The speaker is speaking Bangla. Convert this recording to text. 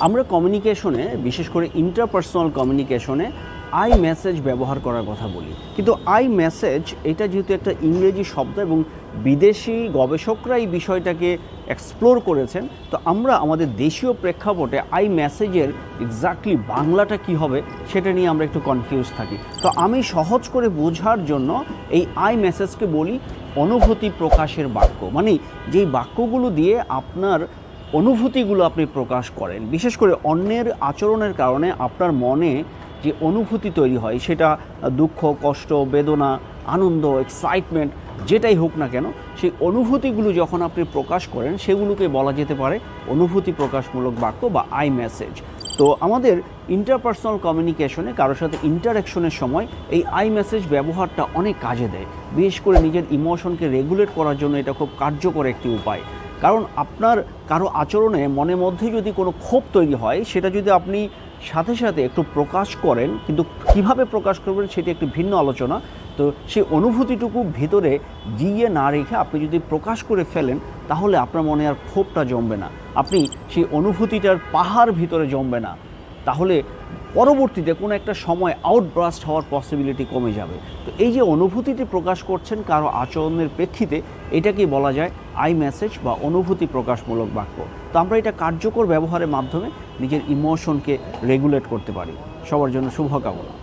আমরা কমিউনিকেশনে বিশেষ করে ইন্টারপার্সোনাল কমিউনিকেশনে আই মেসেজ ব্যবহার করার কথা বলি, কিন্তু আই মেসেজ এটা যেহেতু একটা ইংরেজি শব্দ এবং বিদেশি গবেষকরা এই বিষয়টাকে এক্সপ্লোর করেছেন, তো আমরা আমাদের দেশীয় প্রেক্ষাপটে আই মেসেজের এক্স্যাক্টলি বাংলাটা কি হবে সেটা নিয়ে আমরা একটু কনফিউজ থাকি। তো আমি সহজ করে বোঝার জন্য এই আই মেসেজকে বলি অনুভূতি প্রকাশের বাক্য, মানে যেই বাক্যগুলো দিয়ে আপনার অনুভূতিগুলো আপনি প্রকাশ করেন, বিশেষ করে অন্যের আচরণের কারণে আপনার মনে যে অনুভূতি তৈরি হয় সেটা দুঃখ, কষ্ট, বেদনা, আনন্দ, এক্সাইটমেন্ট যেটাই হোক না কেন, সেই অনুভূতিগুলো যখন আপনি প্রকাশ করেন সেগুলোকে বলা যেতে পারে অনুভূতি প্রকাশমূলক বাক্য বা আই মেসেজ। তো আমাদের ইন্টারপার্সোনাল কমিউনিকেশনে কারোর সাথে ইন্টারাকশনের সময় এই আই মেসেজ ব্যবহারটা অনেক কাজে দেয়, বিশেষ করে নিজের ইমোশনকে রেগুলেট করার জন্য এটা খুব কার্যকর একটি উপায়। কারণ আপনার কারো আচরণে মনের মধ্যে যদি কোনো ক্ষোভ তৈরি হয় সেটা যদি আপনি সাথে সাথে একটু প্রকাশ করেন, কিন্তু কিভাবে প্রকাশ করবেন সেটি একটি ভিন্ন আলোচনা। তো সেই অনুভূতিটুকু ভিতরে জিইয়ে না রেখে আপনি যদি প্রকাশ করে ফেলেন তাহলে আপনার মনে আর ক্ষোভটা জমবে না, আপনি সেই অনুভূতিটার পাহাড় ভিতরে জমবে না, তাহলে পরবর্তীতে কোনো একটা সময় আউটব্রাস্ট হওয়ার পসিবিলিটি কমে যাবে। তো এই যে অনুভূতিটি প্রকাশ করছেন কারো আচরণের প্রেক্ষিতে, এটাকেই বলা যায় আই মেসেজ বা অনুভূতি প্রকাশমূলক বাক্য। তো আমরা এটা কার্যকর ব্যবহারের মাধ্যমে নিজের ইমোশনকে রেগুলেট করতে পারি। সবার জন্য শুভকামনা।